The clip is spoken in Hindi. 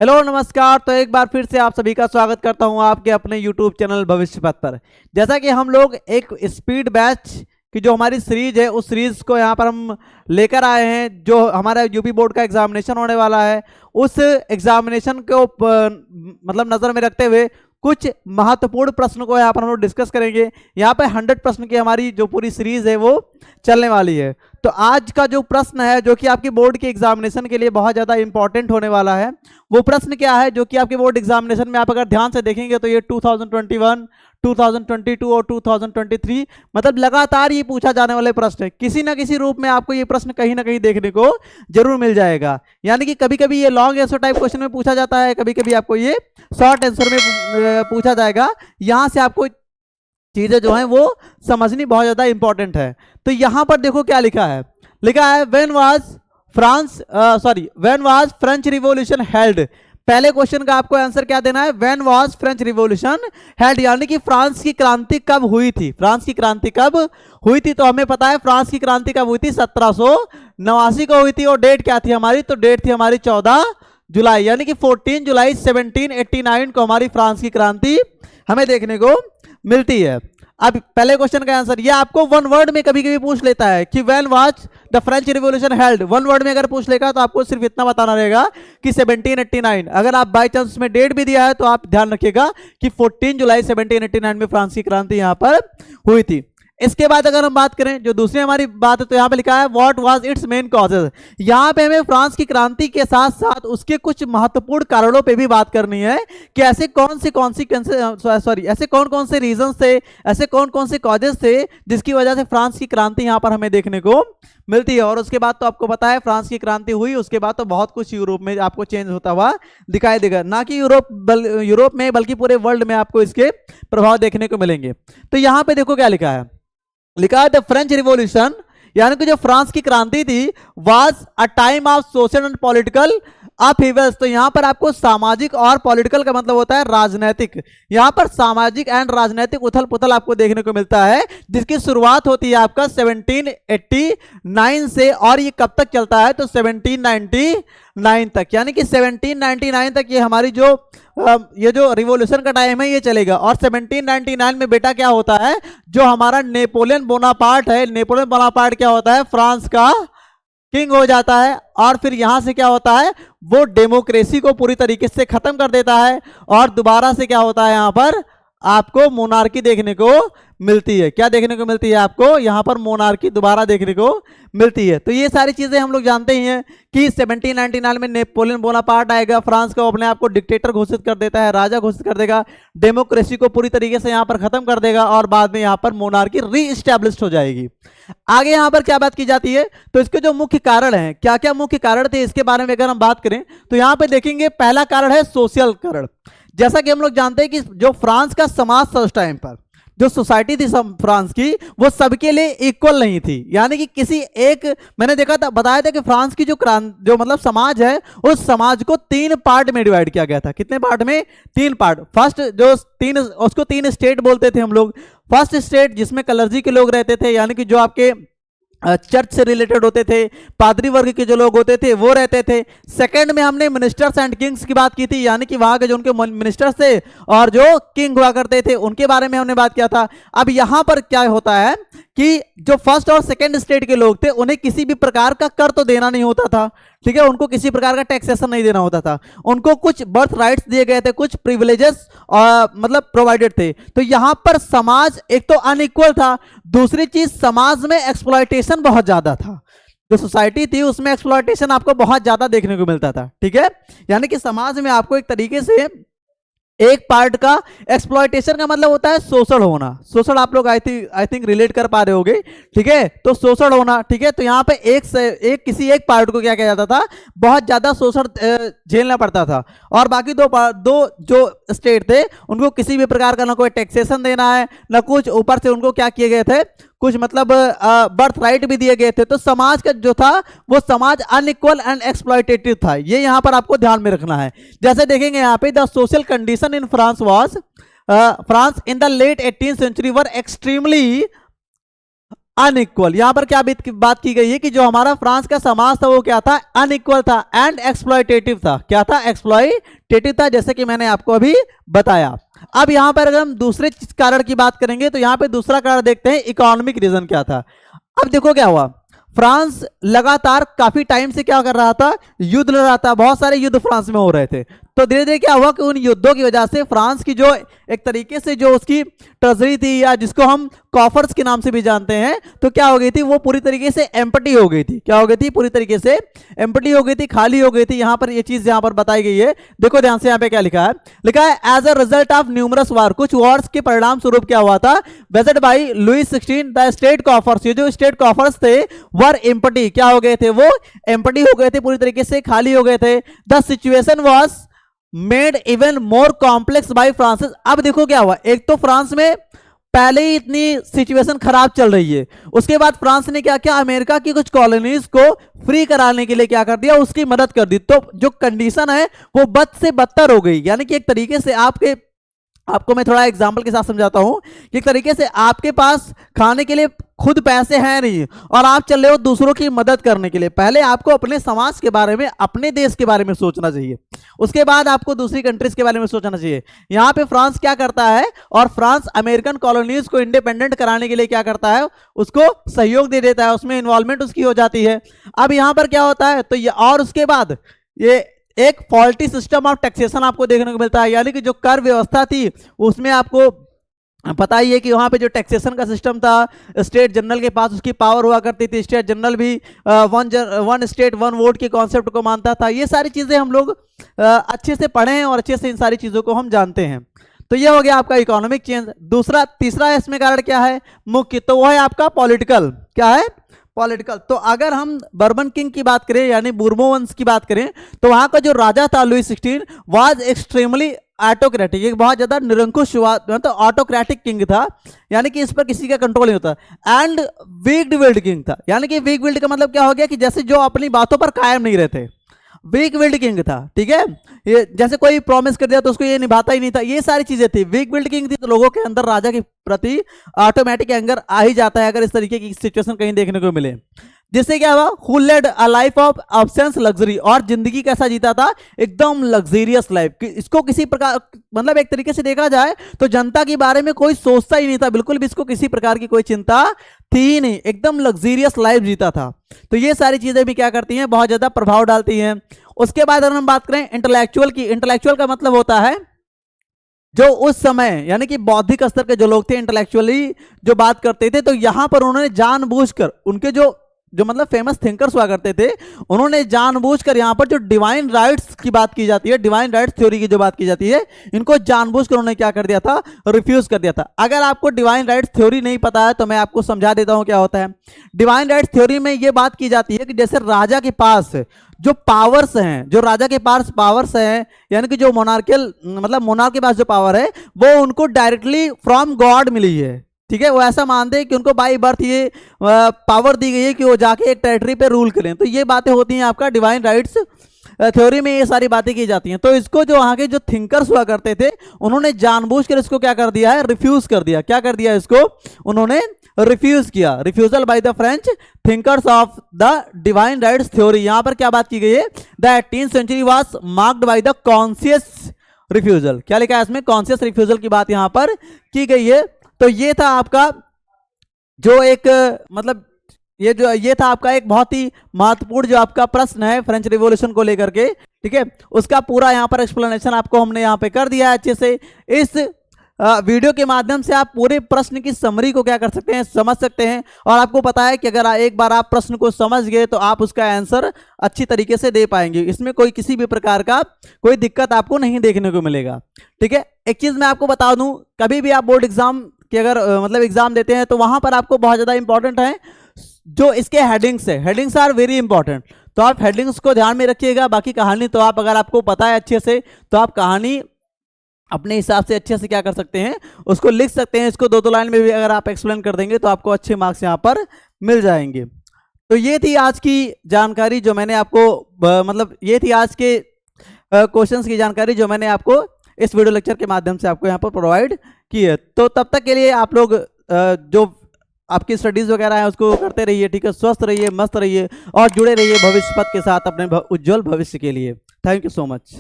हेलो नमस्कार। तो एक बार फिर से आप सभी का स्वागत करता हूं आपके अपने YouTube चैनल भविष्य पथ पर। जैसा कि हम लोग एक स्पीड बैच की जो हमारी सीरीज है उस सीरीज को यहां पर हम लेकर आए हैं, जो हमारा यूपी बोर्ड का एग्जामिनेशन होने वाला है उस एग्जामिनेशन को मतलब नजर में रखते हुए कुछ महत्वपूर्ण प्रश्न को यहाँ पर हम लोग डिस्कस करेंगे। यहाँ पे 100 प्रश्न की हमारी जो पूरी सीरीज है वो चलने वाली है। तो आज का जो प्रश्न है जो कि आपकी बोर्ड के एग्जामिनेशन के लिए बहुत ज़्यादा इंपॉर्टेंट होने वाला है, वो प्रश्न क्या है जो कि आपके बोर्ड एग्जामिनेशन में आप अगर ध्यान से देखेंगे तो ये 2021, 2022 और 2023 मतलब लगातार ये पूछा जाने वाले प्रश्न है। किसी ना किसी रूप में आपको ये प्रश्न कहीं ना कहीं देखने को जरूर मिल जाएगा। यानी कि कभी कभी ये लॉन्ग आंसर टाइप क्वेश्चन में पूछा जाता है, कभी कभी आपको ये शॉर्ट आंसर में पूछा जाएगा। यहां से आपको चीजें जो हैं वो समझनी बहुत ज्यादा इंपॉर्टेंट है। तो यहां पर देखो क्या लिखा है, when was French revolution held. पहले क्वेश्चन का आपको आंसर क्या देना है, when was French revolution held, यानी कि फ्रांस की क्रांति कब हुई थी। फ्रांस की क्रांति कब हुई थी, तो हमें पता है फ्रांस की क्रांति कब हुई थी, 1789 को हुई थी। और डेट क्या थी हमारी, तो डेट थी हमारी 14 जुलाई, यानी कि 14 जुलाई 1789 को हमारी फ्रांस की क्रांति हमें देखने को मिलती है। अब पहले क्वेश्चन का आंसर ये आपको वन वर्ड में कभी कभी पूछ लेता है कि when was the French revolution held. One word में अगर पूछ लेगा तो आपको सिर्फ इतना बताना रहेगा कि 1789। अगर आप बाई चांस में डेट भी दिया है तो आप ध्यान रखिएगा कि 14 जुलाई 1789 में फ्रांस की क्रांति यहां पर हुई थी। इसके बाद अगर हम बात करें जो दूसरी हमारी बात है, तो यहाँ पे लिखा है what was it's main causes. यहाँ पे हमें फ्रांस की क्रांति के साथ साथ उसके कुछ महत्वपूर्ण कारणों पे भी बात करनी है कि ऐसे कौन कौन से रीजन थे, ऐसे कौन कौन से कॉजेज थे जिसकी वजह से फ्रांस की क्रांति यहाँ पर हमें देखने को मिलती है। और उसके बाद तो आपको पता है फ्रांस की क्रांति हुई, उसके बाद तो बहुत कुछ यूरोप में आपको चेंज होता हुआ दिखाई देगा, ना कि यूरोप में बल्कि पूरे वर्ल्ड में आपको इसके प्रभाव देखने को मिलेंगे। तो यहाँ पे देखो क्या लिखा है, द फ्रेंच रिवॉल्यूशन, यानी कि जो फ्रांस की क्रांति थी, was a time of social and political upheavals. तो यहां पर आपको सामाजिक और पॉलिटिकल का मतलब होता है राजनीतिक। यहां पर सामाजिक एंड राजनीतिक उथल पुथल आपको देखने को मिलता है, जिसकी शुरुआत होती है आपका 1789 से, और ये कब तक चलता है तो 1799 तक, यानी कि 1799 तक ये हमारी ये जो रिवॉल्यूशन का टाइम है ये चलेगा। और 1799 में बेटा क्या होता है, जो हमारा नेपोलियन बोनापार्ट है, नेपोलियन बोनापार्ट क्या होता है, फ्रांस का किंग हो जाता है। और फिर यहां से क्या होता है, वो डेमोक्रेसी को पूरी तरीके से खत्म कर देता है, और दोबारा से क्या होता है, यहां पर आपको मोनार्की देखने को मिलती है। क्या देखने को मिलती है आपको, यहां पर मोनार्की दोबारा देखने को मिलती है। तो ये सारी चीजें हम लोग जानते ही हैं कि 1799 में नेपोलियन बोनापार्ट आएगा, फ्रांस को अपने आप को डिक्टेटर घोषित कर देता है, राजा घोषित कर देगा, डेमोक्रेसी को पूरी तरीके से यहां पर खत्म कर देगा, और बाद में यहां पर मोनार्की रीइस्टैब्लिश्ड हो जाएगी। आगे यहां पर क्या बात की जाती है, तो इसके जो मुख्य कारण हैं, क्या क्या मुख्य कारण थे इसके बारे में अगर हम बात करें तो यहां पर देखेंगे पहला कारण है सोशल कारण। जैसा कि हम लोग जानते हैं कि जो फ्रांस का समाज था उस टाइम पर, जो सोसाइटी थी फ्रांस की, वो सबके लिए इक्वल नहीं थी। यानी कि किसी एक, मैंने देखा था, बताया था कि फ्रांस की जो मतलब समाज है, उस समाज को 3 पार्ट में डिवाइड किया गया था। कितने पार्ट में, 3 पार्ट। फर्स्ट जो 3, उसको 3 स्टेट बोलते थे हम लोग। फर्स्ट स्टेट जिसमें कलर्जी के लोग रहते थे, यानी कि जो आपके चर्च से रिलेटेड होते थे, पादरी वर्ग के जो लोग होते थे वो रहते थे। सेकंड में हमने मिनिस्टर्स एंड किंग्स की बात की थी, यानी कि वहां के जो उनके मिनिस्टर्स थे और जो किंग हुआ करते थे उनके बारे में हमने बात किया था। अब यहां पर क्या होता है कि जो फर्स्ट और सेकंड स्टेट के लोग थे उन्हें किसी भी प्रकार का कर तो देना नहीं होता था, ठीक है, उनको किसी प्रकार का टैक्सेशन नहीं देना होता था, उनको कुछ बर्थ राइट्स दिए गए थे, कुछ प्रिविलेजेस मतलब प्रोवाइडेड थे। तो यहां पर समाज एक तो अनइक्वल था, दूसरी चीज समाज में एक्सप्लॉयटेशन बहुत ज्यादा था। जो सोसाइटी थी उसमें एक्सप्लॉयटेशन आपको बहुत ज्यादा देखने को मिलता था, ठीक है। यानी कि समाज में आपको एक तरीके से एक पार्ट का एक्सप्लॉयटेशन का मतलब होता है शोषण होना। शोषण आप लोग आई थिंक रिलेट कर पा रहे होगे, ठीक है, तो शोषण होना, ठीक है। तो यहाँ पे किसी एक पार्ट को क्या किया जाता था, बहुत ज्यादा शोषण झेलना पड़ता था, और बाकी दो जो स्टेट थे उनको किसी भी प्रकार का ना कोई टैक्सेशन देना है ना कुछ, ऊपर से उनको क्या किए गए थे, कुछ मतलब बर्थ राइट भी दिए गए थे। तो समाज का जो था वो समाज अनइक्वल एंड एक्सप्लॉयटेटिव था, ये यहां पर आपको ध्यान में रखना है। जैसे देखेंगे यहाँ पे, the social condition in France was France in the late 18th century were extremely unequal. यहां पर क्या बात की गई है कि जो हमारा फ्रांस का समाज था वो क्या था, अनइक्वल था एंड एक्सप्लॉयटेटिव था। क्या था, एक्सप्लॉयटेटिव था, जैसे कि मैंने आपको अभी बताया। अब यहां पर अगर हम दूसरे कारण की बात करेंगे तो यहां पे दूसरा कारण देखते हैं, इकोनॉमिक रीजन क्या था। अब देखो क्या हुआ, फ्रांस लगातार काफी टाइम से क्या कर रहा था, युद्ध लड़ रहा था, बहुत सारे युद्ध फ्रांस में हो रहे थे। तो धीरे धीरे क्या हुआ कि उन युद्धों की वजह से फ्रांस की जो एक तरीके से जो उसकी ट्रेजरी थी, या जिसको हम कॉफर्स के नाम से भी जानते हैं, तो क्या हो गई थी, वो पूरी तरीके से एम्प्टी हो गई थी। क्या हो गई थी, पूरी तरीके से एम्प्टी हो गई थी, खाली हो गई थी। यहां पर ये चीज यहां पर बताई गई है, देखो ध्यान से। यहां पे क्या लिखा है, लिखा है as a result of numerous war, कुछ वॉर्स के परिणाम स्वरूप क्या हुआ था, waged by Louis 16 the state coffers, ये जो स्टेट कॉफर्स थे वर एम्प्टी, क्या हो गए थे, वो एम्प्टी हो गए थे, पूरी तरीके से खाली हो गए थे। The situation was made even more complex bye Francis. अब देखो क्या हुआ, एक तो फ्रांस में पहले ही इतनी सिचुएशन खराब चल रही है, उसके बाद फ्रांस ने क्या किया, अमेरिका की कुछ कॉलोनीज को फ्री कराने के लिए क्या कर दिया, उसकी मदद कर दी। तो जो कंडीशन है वो बद से बदतर हो गई। यानी कि एक तरीके से आपको मैं थोड़ा एग्जांपल के साथ समझाता हूं कि एक तरीके से आपके पास खाने के लिए खुद पैसे हैं नहीं और आप चल रहे हो दूसरों की मदद करने के लिए। पहले आपको अपने समाज के बारे में, अपने देश के बारे में सोचना चाहिए, उसके बाद आपको दूसरी कंट्रीज के बारे में सोचना चाहिए। यहां पे फ्रांस क्या करता है, और फ्रांस अमेरिकन कॉलोनीज को इंडिपेंडेंट कराने के लिए क्या करता है, उसको सहयोग दे देता है, उसमें इन्वॉल्वमेंट उसकी हो जाती है। अब यहां पर क्या होता है, तो ये और उसके बाद ये एक फॉल्टी सिस्टम ऑफ टैक्सेशन आपको देखने को मिलता है। यानी कि जो कर व्यवस्था थी उसमें आपको पता ही है कि वहां पे जो टैक्सेशन का सिस्टम था, स्टेट जनरल के पास उसकी पावर हुआ करती थी। स्टेट जनरल भी वन स्टेट वन वोट के कॉन्सेप्ट को मानता था। ये सारी चीजें हम लोग अच्छे से पढ़े हैं और अच्छे से इन सारी चीजों को हम जानते हैं। तो ये हो गया आपका इकोनॉमिक चेंज। तीसरा इसमें कारण क्या है मुख्य, तो वो है आपका पॉलिटिकल। क्या है, पॉलिटिकल। तो अगर हम बर्बन किंग की बात करें, यानी बुर्बो वंश की बात करें, तो वहां का जो राजा था लुई 16 वाज एक्सट्रीमली ऑटोक्रेटिक, एक बहुत ज्यादा निरंकुश मतलब ऑटोक्रेटिक किंग था। यानी कि इस पर किसी का कंट्रोल नहीं होता। एंड वीक विल्ड किंग था। यानी कि वीक विल्ड का मतलब क्या हो गया कि जैसे जो अपनी बातों पर कायम नहीं रहते, वीक विल्ड किंग था। ठीक है, ये जैसे कोई प्रॉमिस कर दिया तो उसको ये निभाता ही नहीं था, ये सारी चीजें थी। वीक विल्ड किंग थी, तो लोगों के अंदर राजा के प्रति ऑटोमेटिक एंगर आ ही जाता है अगर इस तरीके की सिचुएशन कहीं देखने को मिले। जिससे क्या हुआ, who led a life of obscene luxury, और जिंदगी कैसा जीता था, एकदम लग्जरियस लाइफ। इसको किसी प्रकार, मतलब एक तरीके से देखा जाए तो जनता के बारे में कोई सोचता ही नहीं था, बिल्कुल भी इसको किसी प्रकार की कोई चिंता थी ही नहीं, एकदम लग्जरियस लाइफ जीता था। तो ये सारी चीजें भी क्या करती हैं, बहुत ज्यादा प्रभाव डालती हैं। उसके बाद अगर हम बात करें इंटेलेक्चुअल की, इंटेलेक्चुअल का मतलब होता है जो उस समय यानी कि बौद्धिक स्तर के जो लोग थे, इंटेलेक्चुअली जो बात करते थे, तो यहां पर उन्होंने जानबूझकर उनके जो मतलब फेमस थिंकर्स हुआ करते थे, उन्होंने जानबूझकर यहां पर जो डिवाइन राइट्स की बात की जाती है, डिवाइन राइट्स थ्योरी की जो बात की जाती है, इनको जानबूझकर उन्होंने क्या कर दिया था, रिफ्यूज कर दिया था। अगर आपको डिवाइन राइट्स थ्योरी नहीं पता है तो मैं आपको समझा देता हूं क्या होता है। डिवाइन राइट्स थ्योरी में यह बात की जाती है कि जैसे राजा के पास जो पावर्स हैं, जो राजा के पास पावर्स हैं, यानी कि जो मोनार्कियल मतलब मोनार्क के पास जो पावर है वो उनको डायरेक्टली फ्रॉम गॉड मिली है। ठीक है, वो ऐसा मानते हैं कि उनको बाय बर्थ ये पावर दी गई है कि वो जाके एक टेरिटरी पे रूल करें। तो ये बातें होती हैं आपका डिवाइन राइट्स थ्योरी में, ये सारी बातें की जाती हैं। तो इसको जो वहां के जो थिंकर्स हुआ करते थे, उन्होंने जानबूझकर इसको क्या कर दिया है, रिफ्यूज कर दिया। क्या कर दिया इसको, उन्होंने रिफ्यूज किया। Refusal by the French thinkers of the divine rights theory. यहां पर क्या बात की गई है, the 18th century was marked by the conscious refusal. क्या लिखा है इसमें, कॉन्शियस रिफ्यूजल की बात यहां पर की गई है। तो ये था आपका जो एक मतलब ये था आपका एक बहुत ही महत्वपूर्ण जो आपका प्रश्न है फ्रेंच रिवॉल्यूशन को लेकर के। ठीक है, उसका पूरा यहाँ पर एक्सप्लेनेशन आपको हमने यहाँ पे कर दिया है अच्छे से। इस वीडियो के माध्यम से आप पूरे प्रश्न की समरी को क्या कर सकते हैं, समझ सकते हैं। और आपको पता है कि अगर एक बार आप प्रश्न को समझ गए तो आप उसका आंसर अच्छी तरीके से दे पाएंगे। इसमें कोई किसी भी प्रकार का कोई दिक्कत आपको नहीं देखने को मिलेगा। ठीक है, एक चीज मैं आपको बता दूं, कभी भी आप बोर्ड एग्जाम कि अगर मतलब एग्जाम देते हैं तो वहां पर आपको बहुत ज्यादा इंपॉर्टेंट है जो इसके हेडिंग्स है, हेडिंग्स आर वेरी इंपॉर्टेंट। तो आप हेडिंग्स को ध्यान में रखिएगा। बाकी कहानी तो आप अगर आपको पता है अच्छे से तो आप कहानी अपने हिसाब से अच्छे से क्या कर सकते हैं, उसको लिख सकते हैं। इसको 2-2 लाइन में भी अगर आप एक्सप्लेन कर देंगे तो आपको अच्छे मार्क्स यहाँ पर मिल जाएंगे। तो ये थी आज की जानकारी जो मैंने आपको मतलब ये थी आज के क्वेश्चंस की जानकारी जो मैंने आपको इस वीडियो लेक्चर के माध्यम से आपको यहाँ पर प्रोवाइड की है। तो तब तक के लिए आप लोग जो आपकी स्टडीज वगैरह है उसको करते रहिए, ठीक है। स्वस्थ रहिए, मस्त रहिए और जुड़े रहिए भविष्य पथ के साथ अपने उज्जवल भविष्य के लिए। Thank you so much.